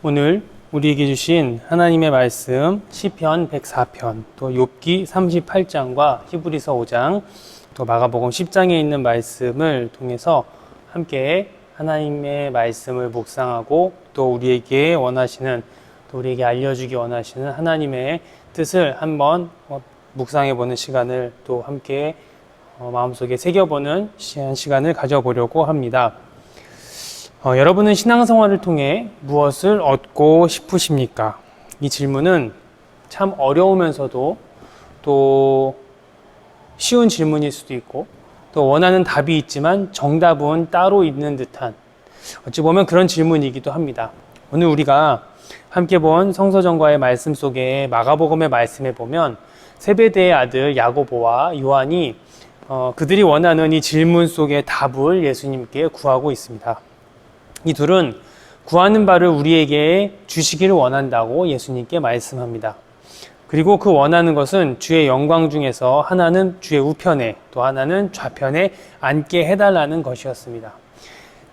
오늘 우리에게 주신 하나님의 말씀 시편 104편, 또 욥기 38장과 히브리서 5장, 또 마가복음 10장에 있는 말씀을 통해서 함께 하나님의 말씀을 묵상하고 또 우리에게 원하시는, 또 우리에게 알려주기 원하시는 하나님의 뜻을 한번 묵상해보는 시간을 또 함께 마음속에 새겨보는 시간을 가져보려고 합니다. 여러분은 신앙생활을 통해 무엇을 얻고 싶으십니까? 이 질문은 참 어려우면서도 또 쉬운 질문일 수도 있고, 또 원하는 답이 있지만 정답은 따로 있는 듯한, 어찌 보면 그런 질문이기도 합니다. 오늘 우리가 함께 본 성서전과의 말씀 속에 마가복음의 말씀에 보면 세베대의 아들 야고보와 요한이 그들이 원하는 이 질문 속의 답을 예수님께 구하고 있습니다. 이 둘은 구하는 바를 우리에게 주시기를 원한다고 예수님께 말씀합니다. 그리고 그 원하는 것은 주의 영광 중에서 하나는 주의 우편에, 또 하나는 좌편에 앉게 해달라는 것이었습니다.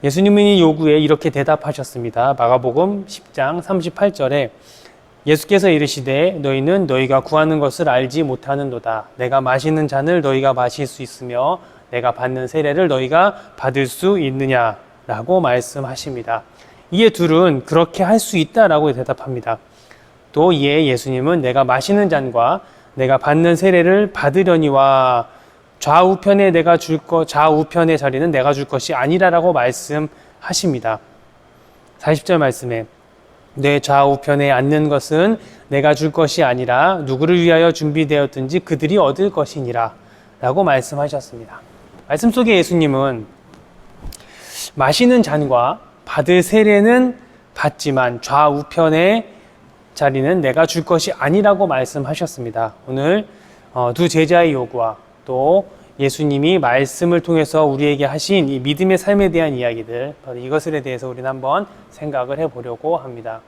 예수님은 이 요구에 이렇게 대답하셨습니다. 마가복음 10장 38절에 예수께서 이르시되 너희는 너희가 구하는 것을 알지 못하는도다. 내가 마시는 잔을 너희가 마실 수 있으며 내가 받는 세례를 너희가 받을 수 있느냐? 라고 말씀하십니다. 이에 둘은 그렇게 할 수 있다라고 대답합니다. 또 이에 예수님은 내가 마시는 잔과 내가 받는 세례를 받으려니와 좌우편의 자리는 내가 줄 것이 아니라라고 말씀하십니다. 40절 말씀에 내 좌우편에 앉는 것은 내가 줄 것이 아니라 누구를 위하여 준비되었든지 그들이 얻을 것이니라 라고 말씀하셨습니다. 말씀 속에 예수님은 마시는 잔과 받을 세례는 받지만 좌우편의 자리는 내가 줄 것이 아니라고 말씀하셨습니다. 오늘 두 제자의 요구와 또 예수님이 말씀을 통해서 우리에게 하신 이 믿음의 삶에 대한 이야기들, 바로 이것에 대해서 우리는 한번 생각을 해보려고 합니다.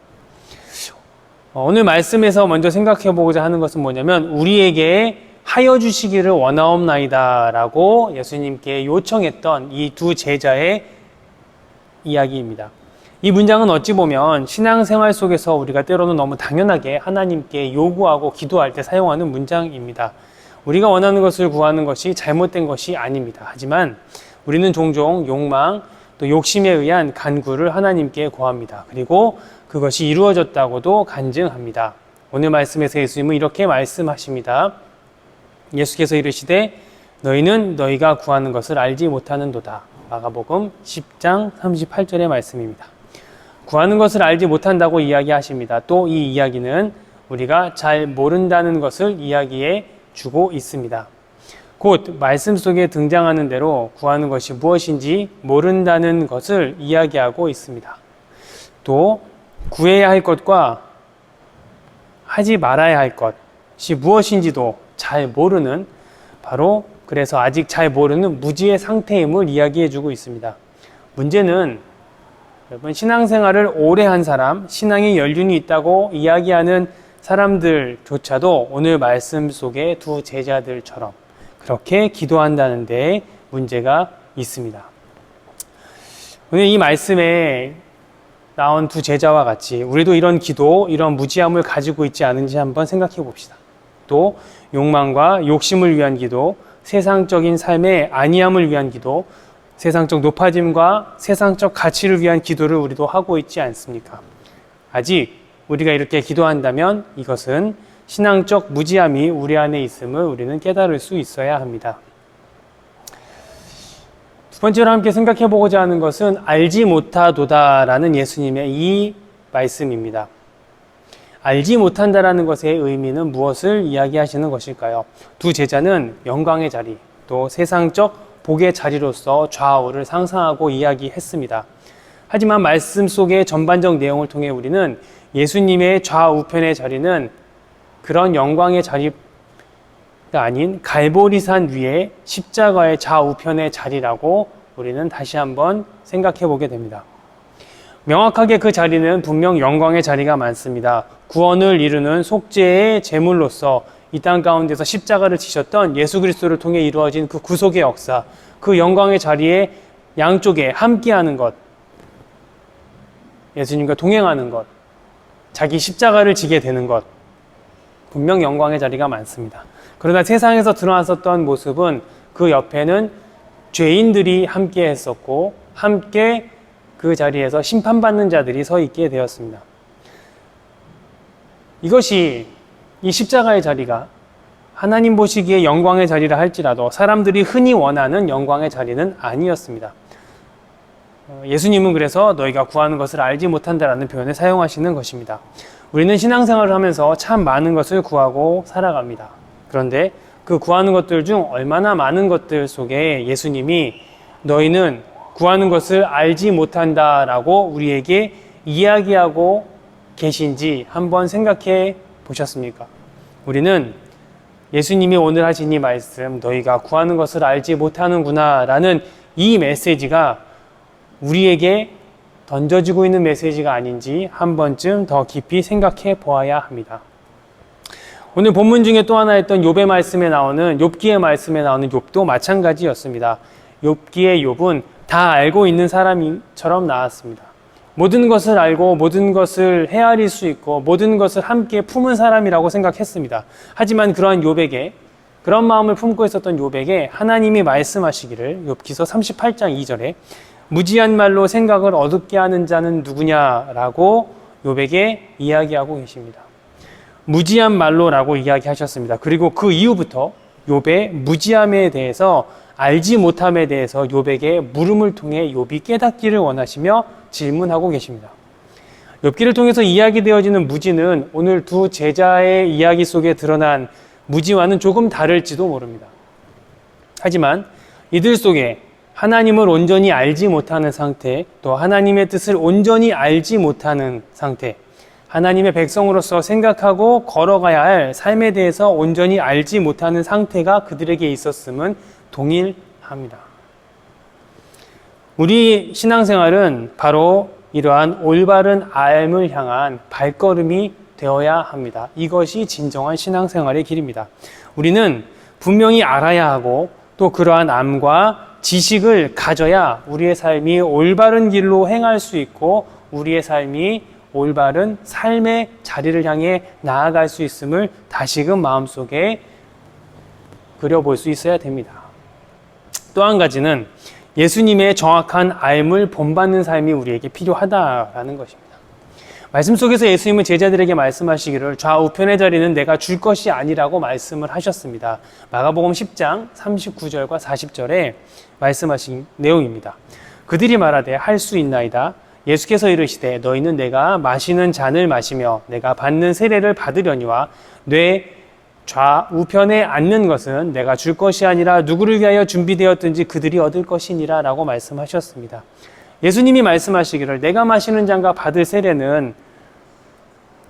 오늘 말씀에서 먼저 생각해 보고자 하는 것은 뭐냐면 우리에게 하여 주시기를 원하옵나이다 라고 예수님께 요청했던 이 두 제자의 이야기입니다. 이 문장은 어찌 보면 신앙생활 속에서 우리가 때로는 너무 당연하게 하나님께 요구하고 기도할 때 사용하는 문장입니다. 우리가 원하는 것을 구하는 것이 잘못된 것이 아닙니다. 하지만 우리는 종종 욕망, 또 욕심에 의한 간구를 하나님께 구합니다. 그리고 그것이 이루어졌다고도 간증합니다. 오늘 말씀에서 예수님은 이렇게 말씀하십니다. 예수께서 이르시되 너희는 너희가 구하는 것을 알지 못하는도다. 마가복음 10장 38절의 말씀입니다. 구하는 것을 알지 못한다고 이야기하십니다. 또 이 이야기는 우리가 잘 모른다는 것을 이야기해 주고 있습니다. 곧 말씀 속에 등장하는 대로 구하는 것이 무엇인지 모른다는 것을 이야기하고 있습니다. 또 구해야 할 것과 하지 말아야 할 것이 무엇인지도 잘 모르는, 바로 그래서 아직 잘 모르는 무지의 상태임을 이야기해주고 있습니다. 문제는 여러분, 신앙생활을 오래 한 사람, 신앙에 연륜이 있다고 이야기하는 사람들조차도 오늘 말씀 속의 두 제자들처럼 그렇게 기도한다는 데 문제가 있습니다. 오늘 이 말씀에 나온 두 제자와 같이 우리도 이런 기도, 이런 무지함을 가지고 있지 않은지 한번 생각해 봅시다. 또 욕망과 욕심을 위한 기도, 세상적인 삶의 안위함을 위한 기도, 세상적 높아짐과 세상적 가치를 위한 기도를 우리도 하고 있지 않습니까? 아직 우리가 이렇게 기도한다면 이것은 신앙적 무지함이 우리 안에 있음을 우리는 깨달을 수 있어야 합니다. 두 번째로 함께 생각해 보고자 하는 것은 알지 못하도다라는 예수님의 이 말씀입니다. 알지 못한다라는 것의 의미는 무엇을 이야기하시는 것일까요? 두 제자는 영광의 자리, 또 세상적 복의 자리로서 좌우를 상상하고 이야기했습니다. 하지만 말씀 속의 전반적 내용을 통해 우리는 예수님의 좌우편의 자리는 그런 영광의 자리가 아닌 갈보리산 위에 십자가의 좌우편의 자리라고 우리는 다시 한번 생각해 보게 됩니다. 명확하게 그 자리는 분명 영광의 자리가 많습니다. 구원을 이루는 속죄의 제물로서 이 땅 가운데서 십자가를 지셨던 예수 그리스도를 통해 이루어진 그 구속의 역사, 그 영광의 자리에 양쪽에 함께하는 것, 예수님과 동행하는 것, 자기 십자가를 지게 되는 것, 분명 영광의 자리가 많습니다. 그러나 세상에서 드러났었던 모습은 그 옆에는 죄인들이 함께 했었고 함께 그 자리에서 심판받는 자들이 서 있게 되었습니다. 이것이 이 십자가의 자리가 하나님 보시기에 영광의 자리라 할지라도 사람들이 흔히 원하는 영광의 자리는 아니었습니다. 예수님은 그래서 너희가 구하는 것을 알지 못한다라는 표현을 사용하시는 것입니다. 우리는 신앙생활을 하면서 참 많은 것을 구하고 살아갑니다. 그런데 그 구하는 것들 중 얼마나 많은 것들 속에 예수님이 너희는 구하는 것을 알지 못한다라고 우리에게 이야기하고 계신지 한번 생각해 보셨습니까? 우리는 예수님이 오늘 하신 이 말씀, 너희가 구하는 것을 알지 못하는구나 라는 이 메시지가 우리에게 던져지고 있는 메시지가 아닌지 한 번쯤 더 깊이 생각해 보아야 합니다. 오늘 본문 중에 또 하나 했던 욥의 말씀에 나오는 욥기의 말씀에 나오는 욥도 마찬가지였습니다. 욥기의 욥은 다 알고 있는 사람처럼 나왔습니다. 모든 것을 알고 모든 것을 헤아릴 수 있고 모든 것을 함께 품은 사람이라고 생각했습니다. 하지만 그러한 욥에게, 그런 마음을 품고 있었던 욥에게 하나님이 말씀하시기를 욥기서 38장 2절에 무지한 말로 생각을 어둡게 하는 자는 누구냐라고 욥에게 이야기하고 계십니다. 무지한 말로라고 이야기하셨습니다. 그리고 그 이후부터 욥의 무지함에 대해서, 알지 못함에 대해서 욥에게 물음을 통해 욥이 깨닫기를 원하시며 질문하고 계십니다. 욥기를 통해서 이야기되어지는 무지는 오늘 두 제자의 이야기 속에 드러난 무지와는 조금 다를지도 모릅니다. 하지만 이들 속에 하나님을 온전히 알지 못하는 상태, 또 하나님의 뜻을 온전히 알지 못하는 상태, 하나님의 백성으로서 생각하고 걸어가야 할 삶에 대해서 온전히 알지 못하는 상태가 그들에게 있었음은 동일합니다. 우리 신앙생활은 바로 이러한 올바른 알을 향한 발걸음이 되어야 합니다. 이것이 진정한 신앙생활의 길입니다. 우리는 분명히 알아야 하고 또 그러한 암과 지식을 가져야 우리의 삶이 올바른 길로 행할 수 있고 우리의 삶이 올바른 삶의 자리를 향해 나아갈 수 있음을 다시금 마음속에 그려볼 수 있어야 됩니다. 또 한 가지는 예수님의 정확한 알을 본받는 삶이 우리에게 필요하다라는 것입니다. 말씀 속에서 예수님은 제자들에게 말씀하시기를 좌우편의 자리는 내가 줄 것이 아니라고 말씀을 하셨습니다. 마가복음 10장 39절과 40절에 말씀하신 내용입니다. 그들이 말하되 할 수 있나이다. 예수께서 이르시되 너희는 내가 마시는 잔을 마시며 내가 받는 세례를 받으려니와 뇌 좌우편에 앉는 것은 내가 줄 것이 아니라 누구를 위하여 준비되었든지 그들이 얻을 것이니라 라고 말씀하셨습니다. 예수님이 말씀하시기를 내가 마시는 잔과 받을 세례는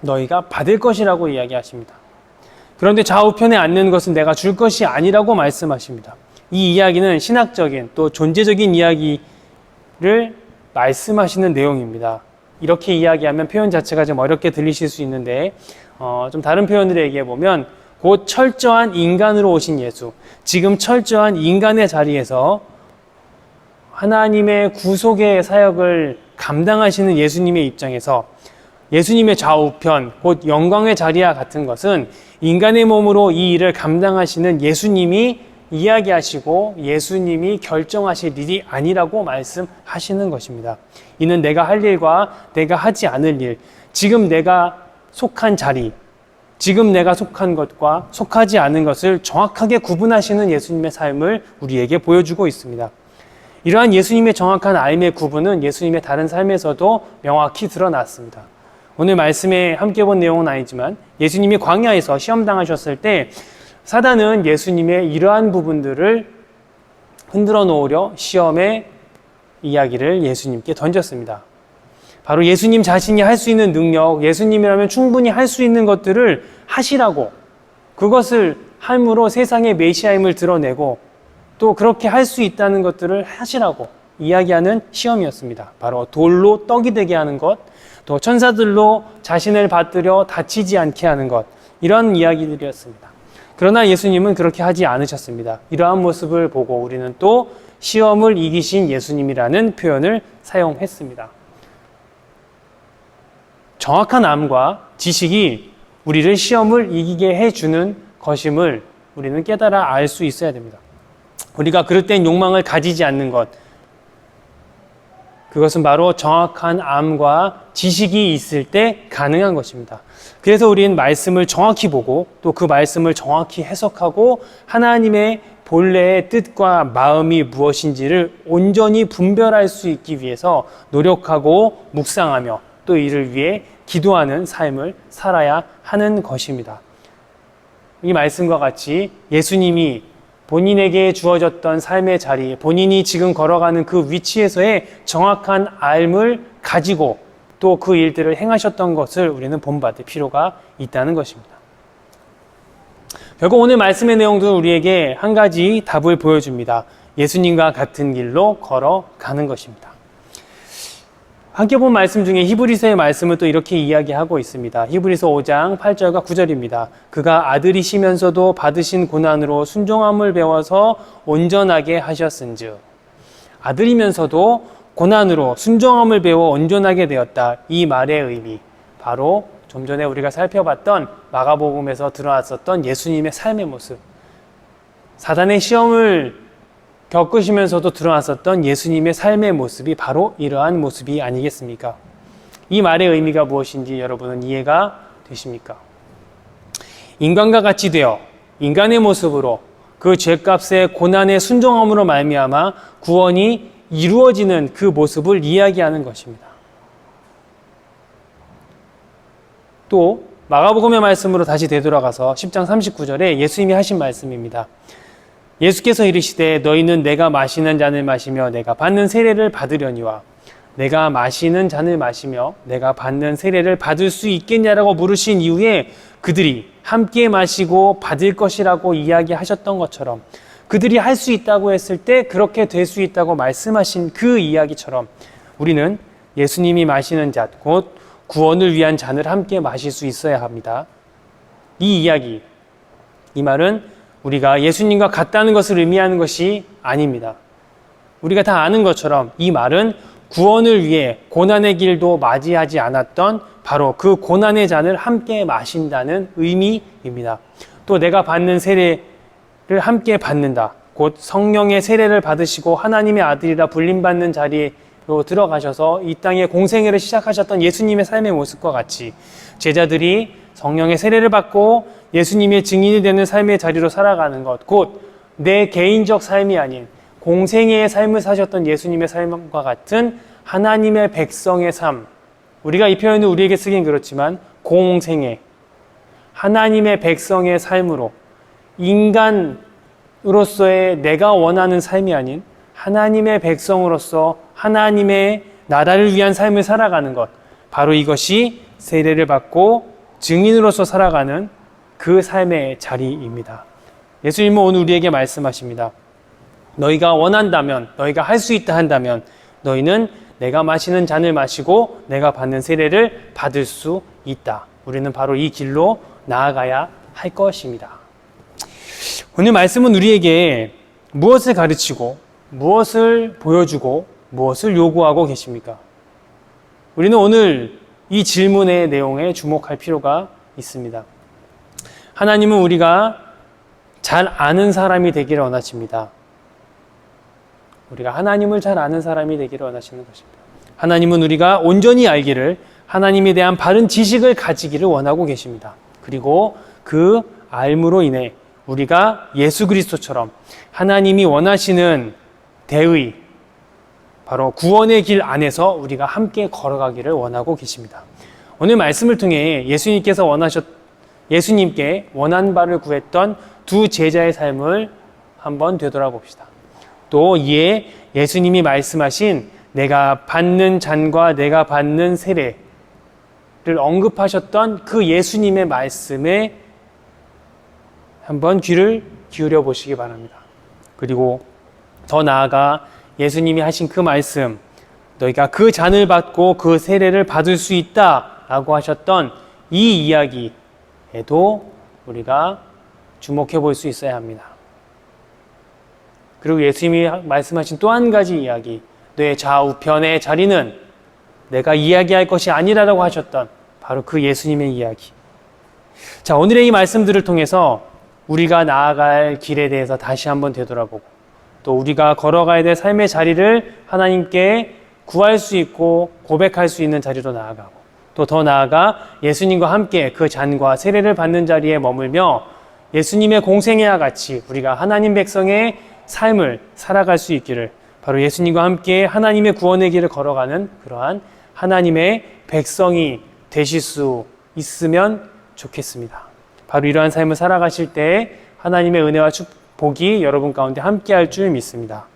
너희가 받을 것이라고 이야기하십니다. 그런데 좌우편에 앉는 것은 내가 줄 것이 아니라고 말씀하십니다. 이 이야기는 신학적인 또 존재적인 이야기를 말씀하시는 내용입니다. 이렇게 이야기하면 표현 자체가 좀 어렵게 들리실 수 있는데 좀 다른 표현으로 얘기해보면 곧 철저한 인간으로 오신 예수, 지금 철저한 인간의 자리에서 하나님의 구속의 사역을 감당하시는 예수님의 입장에서 예수님의 좌우편, 곧 영광의 자리와 같은 것은 인간의 몸으로 이 일을 감당하시는 예수님이 이야기하시고 예수님이 결정하실 일이 아니라고 말씀하시는 것입니다. 이는 내가 할 일과 내가 하지 않을 일, 지금 내가 속한 자리, 지금 내가 속한 것과 속하지 않은 것을 정확하게 구분하시는 예수님의 삶을 우리에게 보여주고 있습니다. 이러한 예수님의 정확한 알의 구분은 예수님의 다른 삶에서도 명확히 드러났습니다. 오늘 말씀에 함께 본 내용은 아니지만 예수님이 광야에서 시험당하셨을 때 사단은 예수님의 이러한 부분들을 흔들어 놓으려 시험의 이야기를 예수님께 던졌습니다. 바로 예수님 자신이 할 수 있는 능력, 예수님이라면 충분히 할 수 있는 것들을 하시라고, 그것을 함으로 세상의 메시아임을 드러내고 또 그렇게 할 수 있다는 것들을 하시라고 이야기하는 시험이었습니다. 바로 돌로 떡이 되게 하는 것, 또 천사들로 자신을 받들여 다치지 않게 하는 것, 이런 이야기들이었습니다. 그러나 예수님은 그렇게 하지 않으셨습니다. 이러한 모습을 보고 우리는 또 시험을 이기신 예수님이라는 표현을 사용했습니다. 정확한 암과 지식이 우리를 시험을 이기게 해주는 것임을 우리는 깨달아 알 수 있어야 됩니다. 우리가 그릇된 욕망을 가지지 않는 것, 그것은 바로 정확한 암과 지식이 있을 때 가능한 것입니다. 그래서 우리는 말씀을 정확히 보고 또 그 말씀을 정확히 해석하고 하나님의 본래의 뜻과 마음이 무엇인지를 온전히 분별할 수 있기 위해서 노력하고 묵상하며 또 이를 위해 기도하는 삶을 살아야 하는 것입니다. 이 말씀과 같이 예수님이 본인에게 주어졌던 삶의 자리, 본인이 지금 걸어가는 그 위치에서의 정확한 알을 가지고 또 그 일들을 행하셨던 것을 우리는 본받을 필요가 있다는 것입니다. 결국 오늘 말씀의 내용도 우리에게 한 가지 답을 보여줍니다. 예수님과 같은 길로 걸어가는 것입니다. 함께 본 말씀 중에 히브리서의 말씀을 또 이렇게 이야기하고 있습니다. 히브리서 5장 8절과 9절입니다. 그가 아들이시면서도 받으신 고난으로 순종함을 배워서 온전하게 하셨은즉. 아들이면서도 고난으로 순종함을 배워 온전하게 되었다. 이 말의 의미, 바로 좀 전에 우리가 살펴봤던 마가복음에서 드러났었던 예수님의 삶의 모습, 사단의 시험을 겪으시면서도 드러났었던 예수님의 삶의 모습이 바로 이러한 모습이 아니겠습니까? 이 말의 의미가 무엇인지 여러분은 이해가 되십니까? 인간과 같이 되어 인간의 모습으로 그 죄값의 고난의 순종함으로 말미암아 구원이 이루어지는 그 모습을 이야기하는 것입니다. 또 마가복음의 말씀으로 다시 되돌아가서 10장 39절에 예수님이 하신 말씀입니다. 예수께서 이르시되 너희는 내가 마시는 잔을 마시며 내가 받는 세례를 받으려니와 내가 마시는 잔을 마시며 내가 받는 세례를 받을 수 있겠냐라고 물으신 이후에 그들이 함께 마시고 받을 것이라고 이야기하셨던 것처럼 그들이 할 수 있다고 했을 때 그렇게 될 수 있다고 말씀하신 그 이야기처럼 우리는 예수님이 마시는 잔, 곧 구원을 위한 잔을 함께 마실 수 있어야 합니다. 이 이야기, 이 말은 우리가 예수님과 같다는 것을 의미하는 것이 아닙니다. 우리가 다 아는 것처럼 이 말은 구원을 위해 고난의 길도 맞이하지 않았던 바로 그 고난의 잔을 함께 마신다는 의미입니다. 또 내가 받는 세례를 함께 받는다. 곧 성령의 세례를 받으시고 하나님의 아들이라 불림받는 자리로 들어가셔서 이 땅에 공생애를 시작하셨던 예수님의 삶의 모습과 같이 제자들이 성령의 세례를 받고 예수님의 증인이 되는 삶의 자리로 살아가는 것, 곧 내 개인적 삶이 아닌 공생애의 삶을 사셨던 예수님의 삶과 같은 하나님의 백성의 삶, 우리가 이 표현을 우리에게 쓰긴 그렇지만 공생애, 하나님의 백성의 삶으로 인간으로서의 내가 원하는 삶이 아닌 하나님의 백성으로서 하나님의 나라를 위한 삶을 살아가는 것, 바로 이것이 세례를 받고 증인으로서 살아가는 그 삶의 자리입니다. 예수님은 오늘 우리에게 말씀하십니다. 너희가 원한다면, 너희가 할 수 있다 한다면 너희는 내가 마시는 잔을 마시고 내가 받는 세례를 받을 수 있다. 우리는 바로 이 길로 나아가야 할 것입니다. 오늘 말씀은 우리에게 무엇을 가르치고 무엇을 보여주고 무엇을 요구하고 계십니까? 우리는 오늘 이 질문의 내용에 주목할 필요가 있습니다. 하나님은 우리가 잘 아는 사람이 되기를 원하십니다. 우리가 하나님을 잘 아는 사람이 되기를 원하시는 것입니다. 하나님은 우리가 온전히 알기를, 하나님에 대한 바른 지식을 가지기를 원하고 계십니다. 그리고 그 알므로 인해 우리가 예수 그리스도처럼 하나님이 원하시는 대의, 바로 구원의 길 안에서 우리가 함께 걸어가기를 원하고 계십니다. 오늘 말씀을 통해 예수님께 원한 바를 구했던 두 제자의 삶을 한번 되돌아봅시다. 또 이에 예수님이 말씀하신 내가 받는 잔과 내가 받는 세례를 언급하셨던 그 예수님의 말씀에 한번 귀를 기울여 보시기 바랍니다. 그리고 더 나아가 예수님이 하신 그 말씀, 너희가 그 잔을 받고 그 세례를 받을 수 있다라고 하셨던 이 이야기에도 우리가 주목해 볼 수 있어야 합니다. 그리고 예수님이 말씀하신 또 한 가지 이야기, 너의 좌우편의 자리는 내가 이야기할 것이 아니라고 하셨던 바로 그 예수님의 이야기. 자, 오늘의 이 말씀들을 통해서 우리가 나아갈 길에 대해서 다시 한번 되돌아보고 또 우리가 걸어가야 될 삶의 자리를 하나님께 구할 수 있고 고백할 수 있는 자리로 나아가고 또 더 나아가 예수님과 함께 그 잔과 세례를 받는 자리에 머물며 예수님의 공생애와 같이 우리가 하나님 백성의 삶을 살아갈 수 있기를 바로 예수님과 함께 하나님의 구원의 길을 걸어가는 그러한 하나님의 백성이 되실 수 있으면 좋겠습니다. 바로 이러한 삶을 살아가실 때 하나님의 은혜와 축복이 여러분 가운데 함께할 줄 믿습니다.